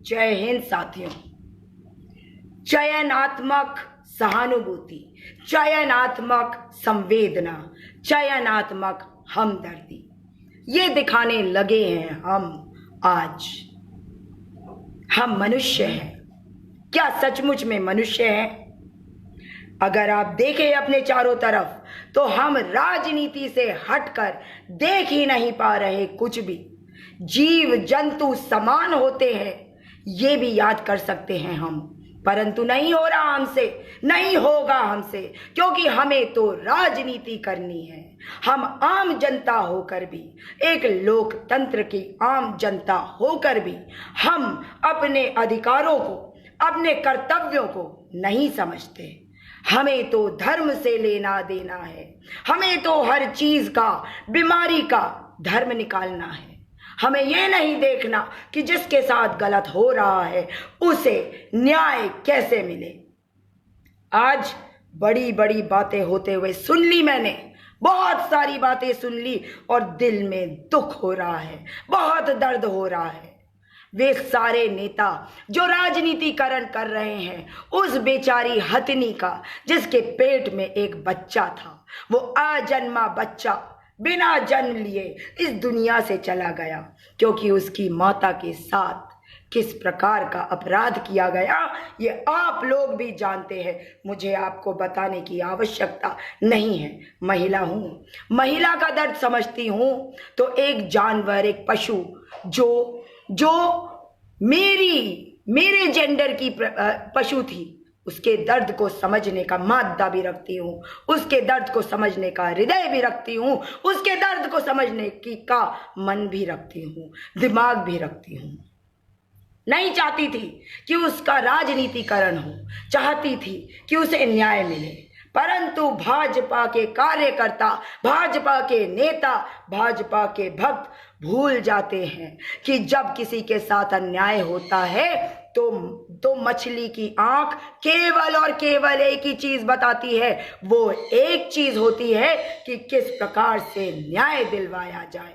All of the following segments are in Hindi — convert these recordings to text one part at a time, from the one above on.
जय हिंद साथियों। चयनात्मक सहानुभूति, चयनात्मक संवेदना, चयनात्मक हमदर्दी, ये दिखाने लगे हैं हम आज। हम मनुष्य हैं। क्या सचमुच में मनुष्य हैं? अगर आप देखें अपने चारों तरफ तो हम राजनीति से हटकर देख ही नहीं पा रहे कुछ भी। जीव जंतु समान होते हैं, ये भी याद कर सकते हैं हम, परंतु नहीं हो रहा हमसे, नहीं होगा हमसे, क्योंकि हमें तो राजनीति करनी है। हम आम जनता होकर भी, एक लोकतंत्र की आम जनता होकर भी हम अपने अधिकारों को, अपने कर्तव्यों को नहीं समझते। हमें तो धर्म से लेना देना है, हमें तो हर चीज का, बीमारी का धर्म निकालना है। हमें यह नहीं देखना कि जिसके साथ गलत हो रहा है उसे न्याय कैसे मिले। आज बड़ी बड़ी बातें होते हुए सुन ली मैंने, बहुत सारी बातें सुन ली और दिल में दुख हो रहा है, बहुत दर्द हो रहा है। वे सारे नेता जो राजनीतिकरण कर रहे हैं, उस बेचारी हथिनी का जिसके पेट में एक बच्चा था, वो अजन्मा बच्चा बिना जन्म लिए इस दुनिया से चला गया, क्योंकि उसकी माता के साथ किस प्रकार का अपराध किया गया ये आप लोग भी जानते हैं। मुझे आपको बताने की आवश्यकता नहीं है। महिला हूँ, महिला का दर्द समझती हूँ। तो एक जानवर, एक पशु जो मेरे जेंडर की पशु थी, उसके दर्द को समझने का मादा भी रखती हूँ, उसके दर्द को समझने का हृदय भी रखती हूँ, उसके दर्द को समझने का मन भी रखती हूँ, दिमाग भी रखती हूँ। नहीं चाहती थी कि उसका राजनीतिकरण हो, चाहती थी कि उसे न्याय मिले, परंतु भाजपा के कार्यकर्ता, भाजपा के नेता, भाजपा के भक्त भूल जाते हैं कि जब किसी के साथ अन्याय होता है तो मछली की आंख केवल और केवल एक ही चीज बताती है। वो एक चीज होती है कि किस प्रकार से न्याय दिलवाया जाए,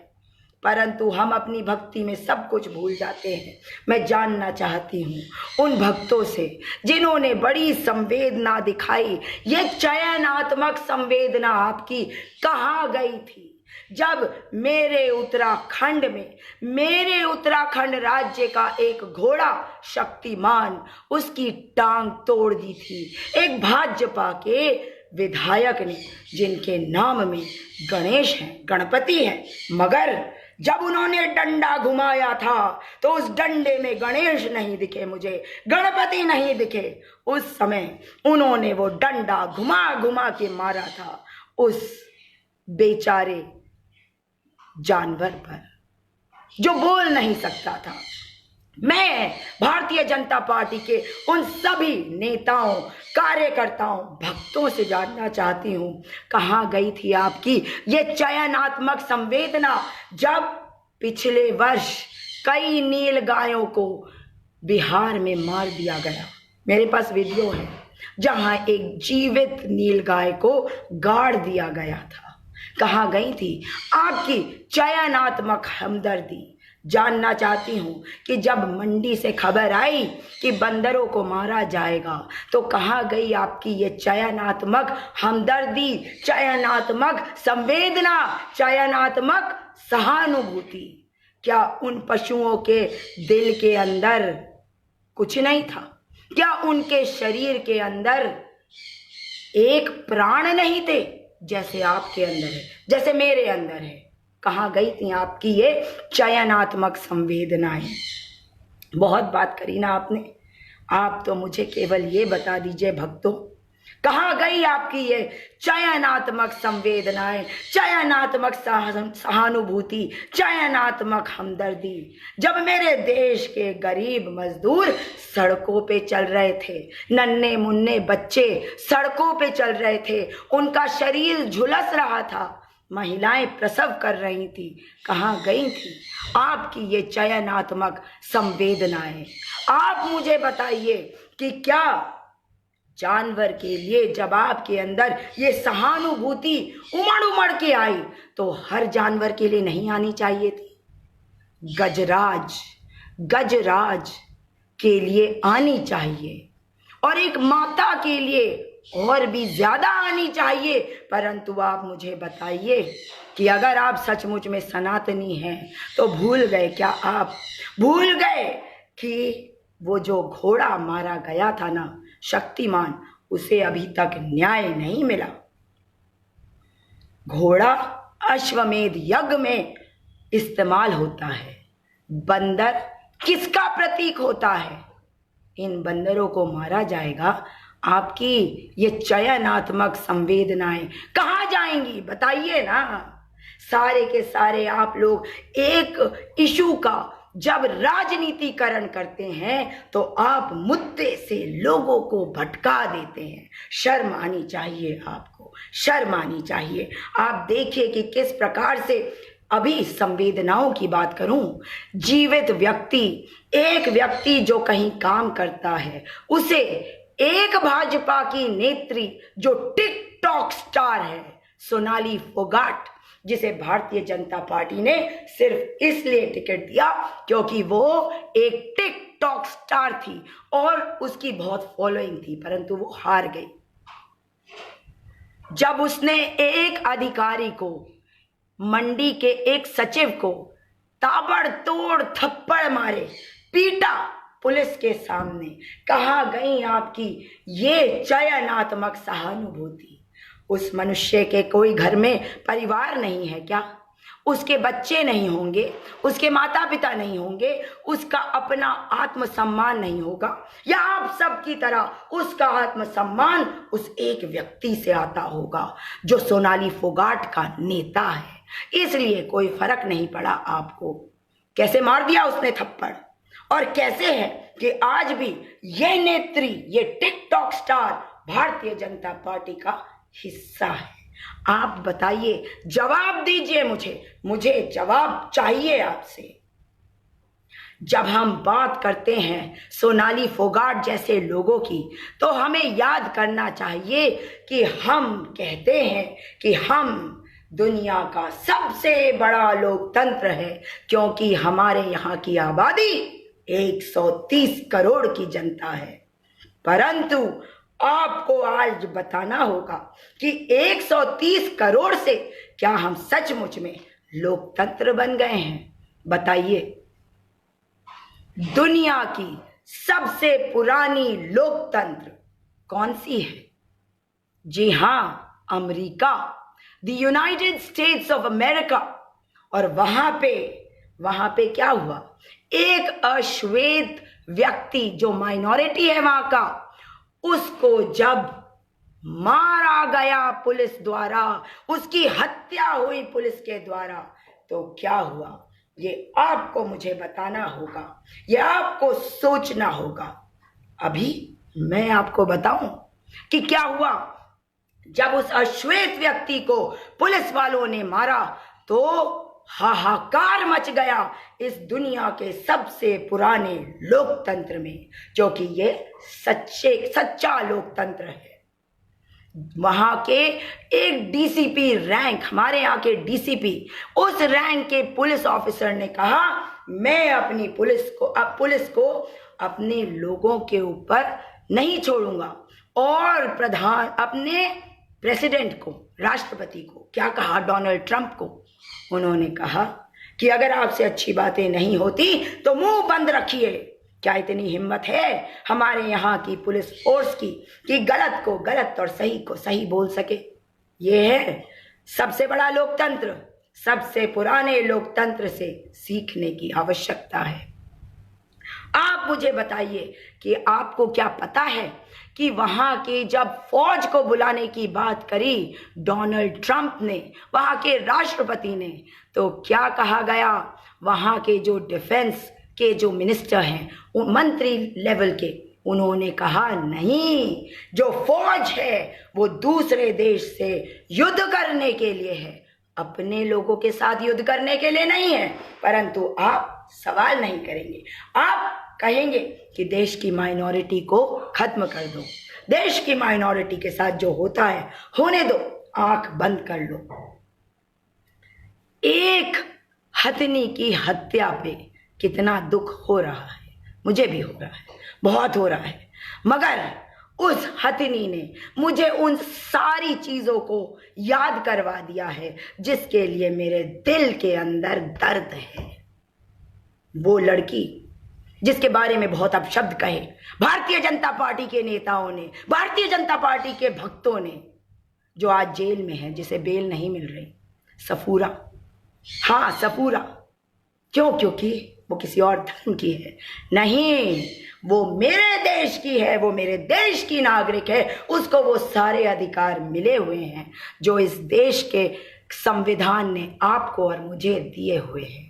परंतु हम अपनी भक्ति में सब कुछ भूल जाते हैं। मैं जानना चाहती हूँ उन भक्तों से जिन्होंने बड़ी संवेदना दिखाई। ये चयनात्मक संवेदना आपकी कहाँ गई थी जब मेरे उत्तराखंड राज्य का एक घोड़ा शक्तिमान उसकी टांग तोड़ दी थी एक भाजपा के विधायक ने, जिनके नाम में गणेश है, गणपति है, मगर जब उन्होंने डंडा घुमाया था तो उस डंडे में गणेश नहीं दिखे, मुझे गणपति नहीं दिखे। उस समय उन्होंने वो डंडा घुमा घुमा के मारा था उस बेचारे जानवर पर जो बोल नहीं सकता था। मैं भारतीय जनता पार्टी के उन सभी नेताओं, कार्यकर्ताओं, भक्तों से जानना चाहती हूँ, कहाँ गई थी आपकी ये चयनात्मक संवेदना जब पिछले वर्ष कई नील गायों को बिहार में मार दिया गया। मेरे पास वीडियो है जहां एक जीवित नील गाय को गाड़ दिया गया था। कहाँ गई थी आपकी चयनात्मक हमदर्दी? जानना चाहती हूँ कि जब मंडी से खबर आई कि बंदरों को मारा जाएगा तो कहाँ गई आपकी ये चयनात्मक हमदर्दी, चयनात्मक संवेदना, चयनात्मक सहानुभूति? क्या उन पशुओं के दिल के अंदर कुछ नहीं था? क्या उनके शरीर के अंदर एक प्राण नहीं थे जैसे आपके अंदर है, जैसे मेरे अंदर है? कहाँ गई थी आपकी ये चयनात्मक संवेदनाएं? बहुत बात करी ना आपने। आप तो मुझे केवल ये बता दीजिए भक्तों, कहाँ गई आपकी ये चयनात्मक संवेदनाएं, चयनात्मक सहानुभूति, चयनात्मक हमदर्दी? जब मेरे देश के गरीब मजदूर सड़कों पे चल रहे थे, नन्हे मुन्ने बच्चे सड़कों पे चल रहे थे, उनका शरीर झुलस रहा था, महिलाएं प्रसव कर रही थी, कहाँ गई थी आपकी ये चयनात्मक संवेदनाएं? आप मुझे बताइए कि क्या जानवर के लिए जब आपके अंदर ये सहानुभूति उमड़ उमड़ के आई तो हर जानवर के लिए नहीं आनी चाहिए थी? गजराज के लिए आनी चाहिए और एक माता के लिए और भी ज्यादा आनी चाहिए। परंतु आप मुझे बताइए कि अगर आप सचमुच में सनातनी हैं तो भूल गए क्या, आप भूल गए कि वो जो घोड़ा मारा गया था ना, शक्तिमान, उसे अभी तक न्याय नहीं मिला। घोड़ा अश्वमेध यज्ञ में इस्तेमाल होता है। बंदर किसका प्रतीक होता है? इन बंदरों को मारा जाएगा। आपकी ये चयनात्मक संवेदनाएं कहाँ जाएंगी बताइए ना। सारे के सारे आप लोग एक इशू का जब राजनीतिकरण करते हैं तो आप मुद्दे से लोगों को भटका देते हैं। शर्म आनी चाहिए आपको, शर्म आनी चाहिए। आप देखिए कि किस प्रकार से, अभी संवेदनाओं की बात करूं, जीवित व्यक्ति, एक व्यक्ति जो कहीं काम करता है, उसे एक भाजपा की नेत्री जो टिकटॉक स्टार है सोनाली फोगाट, जिसे भारतीय जनता पार्टी ने सिर्फ इसलिए टिकट दिया क्योंकि वो एक टिकटॉक स्टार थी और उसकी बहुत फॉलोइंग थी, परंतु वो हार गई। जब उसने एक अधिकारी को, मंडी के एक सचिव को ताबड़तोड़ थप्पड़ मारे, पीटा पुलिस के सामने, कहाँ गई आपकी ये चयनात्मक सहानुभूति? उस मनुष्य के कोई घर में परिवार नहीं है क्या? उसके बच्चे नहीं होंगे, उसके माता पिता नहीं होंगे, उसका अपना आत्मसम्मान नहीं होगा? या आप सब की तरह उसका आत्मसम्मान उस एक व्यक्ति से आता होगा जो सोनाली फोगाट का नेता है? इसलिए कोई फर्क नहीं पड़ा आपको। कैसे मार दिया उसने थप्पड़, और कैसे है कि आज भी ये नेत्री, ये TikTok star Bharatiya Janata party का हिस्सा है। आप बताइए, जवाब दीजिए मुझे जवाब चाहिए आपसे। जब हम बात करते हैं सोनाली फोगाट जैसे लोगों की, तो हमें याद करना चाहिए कि हम कहते हैं कि हम दुनिया का सबसे बड़ा लोकतंत्र है, क्योंकि हमारे यहाँ की आबादी 130 करोड़ की जनता है। परंतु आपको आज बताना होगा कि 130 करोड़ से क्या हम सचमुच में लोकतंत्र बन गए हैं? बताइए। दुनिया की सबसे पुरानी लोकतंत्र कौन सी है? जी हां, America, the United states of America. और वहां पे क्या हुआ? एक अश्वेत व्यक्ति जो माइनॉरिटी है वहां का, उसको जब मारा गया पुलिस द्वारा, उसकी हत्या हुई पुलिस के द्वारा, तो क्या हुआ? ये आपको मुझे बताना होगा, ये आपको सोचना होगा। अभी मैं आपको बताऊं कि क्या हुआ। जब उस अश्वेत व्यक्ति को पुलिस वालों ने मारा तो हाहाकार मच गया इस दुनिया के सबसे पुराने लोकतंत्र में, जो कि ये सच्चा लोकतंत्र है। वहां के एक डीसीपी रैंक, हमारे यहाँ के डीसीपी, उस रैंक के पुलिस ऑफिसर ने कहा, मैं अपनी पुलिस को अपने लोगों के ऊपर नहीं छोड़ूंगा। और अपने प्रेसिडेंट को, राष्ट्रपति को क्या कहा? डोनाल्ड ट्रंप को उन्होंने कहा कि अगर आपसे अच्छी बातें नहीं होती तो मुंह बंद रखिए। क्या इतनी हिम्मत है हमारे यहाँ की पुलिस फोर्स की कि गलत को गलत और सही को सही बोल सके? ये है सबसे बड़ा लोकतंत्र। सबसे पुराने लोकतंत्र से सीखने की आवश्यकता है। आप मुझे बताइए कि आपको क्या पता है कि वहां के जब फौज को बुलाने की बात करी डोनाल्ड ट्रंप ने, वहां के राष्ट्रपति ने, तो क्या कहा गया? वहां के जो डिफेंस के जो मिनिस्टर हैं, मंत्री लेवल के, उन्होंने कहा नहीं, जो फौज है वो दूसरे देश से युद्ध करने के लिए है, अपने लोगों के साथ युद्ध करने के लिए नहीं है। परंतु आप सवाल नहीं करेंगे, आप कहेंगे कि देश की माइनॉरिटी को खत्म कर दो, देश की माइनॉरिटी के साथ जो होता है होने दो, आंख बंद कर लो। एक हथनी की हत्या पे कितना दुख हो रहा है मुझे भी हो रहा है, बहुत हो रहा है, मगर उस हथिनी ने मुझे उन सारी चीजों को याद करवा दिया है जिसके लिए मेरे दिल के अंदर दर्द है। वो लड़की जिसके बारे में बहुत अपशब्द कहे भारतीय जनता पार्टी के नेताओं ने, भारतीय जनता पार्टी के भक्तों ने, जो आज जेल में है, जिसे बेल नहीं मिल रही, सफूरा। हाँ, सफूरा। क्यों? क्योंकि वो किसी और धर्म की है नहीं, वो मेरे देश की है, वो मेरे देश की नागरिक है। उसको वो सारे अधिकार मिले हुए हैं जो इस देश के संविधान ने आपको और मुझे दिए हुए हैं।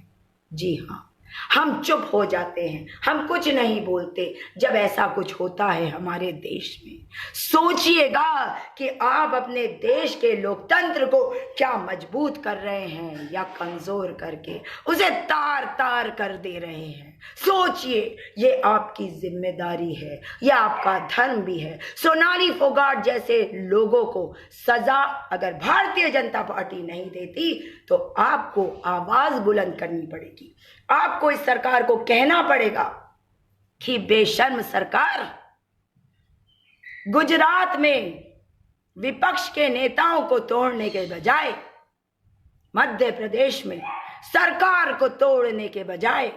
जी हाँ, हम चुप हो जाते हैं, हम कुछ नहीं बोलते जब ऐसा कुछ होता है हमारे देश में। सोचिएगा कि आप अपने देश के लोकतंत्र को क्या मजबूत कर रहे हैं या कमजोर करके उसे तार तार कर दे रहे हैं। सोचिए, ये आपकी जिम्मेदारी है, यह आपका धर्म भी है। सोनाली फोगाट जैसे लोगों को सजा अगर भारतीय जनता पार्टी नहीं देती तो आपको आवाज बुलंद करनी पड़ेगी। आपको इस सरकार को कहना पड़ेगा कि बेशर्म सरकार, गुजरात में विपक्ष के नेताओं को तोड़ने के बजाय, मध्य प्रदेश में सरकार को तोड़ने के बजाय,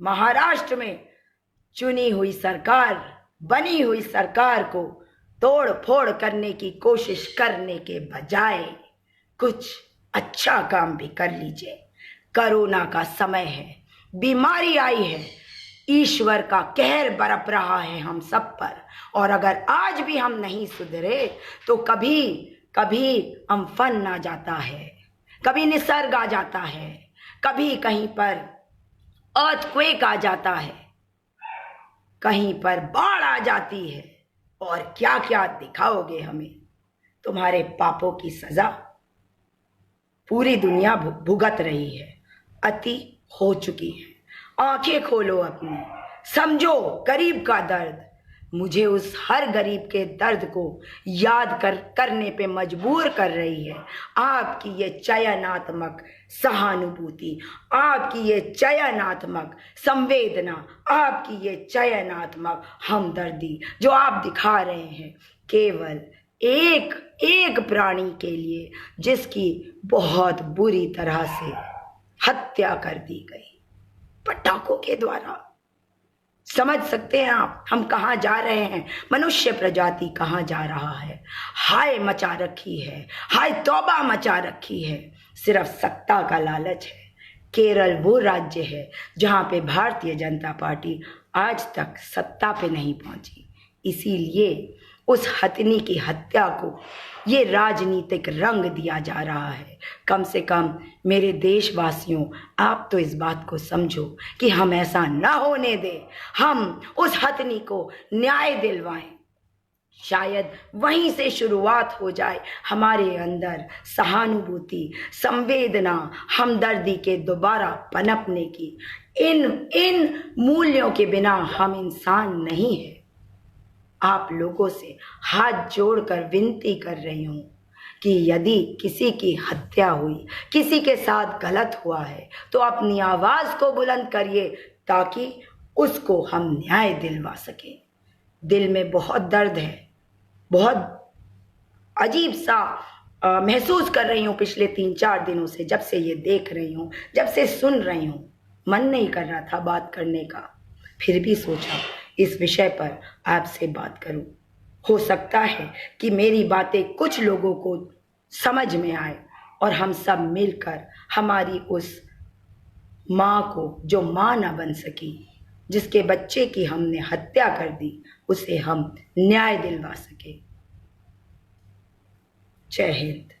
महाराष्ट्र में चुनी हुई सरकार, बनी हुई सरकार को तोड़ फोड़ करने की कोशिश करने के बजाय कुछ अच्छा काम भी कर लीजिए। कोरोना का समय है, बीमारी आई है, ईश्वर का कहर बरप रहा है हम सब पर, और अगर आज भी हम नहीं सुधरे तो कभी कभी अम्फन आ जाता है, कभी निसर्ग आ जाता है, कभी कहीं पर अर्थक्वेक आ जाता है, कहीं पर बाढ़ आ जाती है, और क्या क्या दिखाओगे हमें। तुम्हारे पापों की सजा पूरी दुनिया भुगत रही है, अति हो चुकी है। आंखें खोलो अपनी, समझो गरीब का दर्द। मुझे उस हर गरीब के दर्द को याद करने पे मजबूर कर रही है आपकी ये चयनात्मक सहानुभूति, आपकी ये चयनात्मक संवेदना, आपकी ये चयनात्मक हमदर्दी जो आप दिखा रहे हैं केवल एक एक प्राणी के लिए जिसकी बहुत बुरी तरह से हत्या कर दी गई पटाखों के द्वारा। समझ सकते हैं आप हम कहाँ जा रहे हैं, मनुष्य प्रजाति कहाँ जा रहा है। हाय मचा रखी है, हाय तौबा मचा रखी है, सिर्फ सत्ता का लालच है। केरल वो राज्य है जहाँ पे भारतीय जनता पार्टी आज तक सत्ता पे नहीं पहुंची, इसीलिए उस हथिनी की हत्या को ये राजनीतिक रंग दिया जा रहा है। कम से कम मेरे देशवासियों, आप तो इस बात को समझो कि हम ऐसा ना होने दें, हम उस हथिनी को न्याय दिलवाएं। शायद वहीं से शुरुआत हो जाए हमारे अंदर सहानुभूति, संवेदना, हमदर्दी के दोबारा पनपने की। इन मूल्यों के बिना हम इंसान नहीं हैं। आप लोगों से हाथ जोड़कर विनती कर रही हूं कि यदि किसी की हत्या हुई, किसी के साथ गलत हुआ है तो अपनी आवाज को बुलंद करिए ताकि उसको हम न्याय दिलवा सकें। दिल में बहुत दर्द है, बहुत अजीब सा महसूस कर रही हूँ पिछले 3-4 दिनों से, जब से ये देख रही हूँ, जब से सुन रही हूँ। मन नहीं कर रहा था बात करने का, फिर भी सोचा इस विषय पर आपसे बात करूं। हो सकता है कि मेरी बातें कुछ लोगों को समझ में आए और हम सब मिलकर हमारी उस माँ को, जो माँ ना बन सकी, जिसके बच्चे की हमने हत्या कर दी, उसे हम न्याय दिलवा सके। जय हिंद।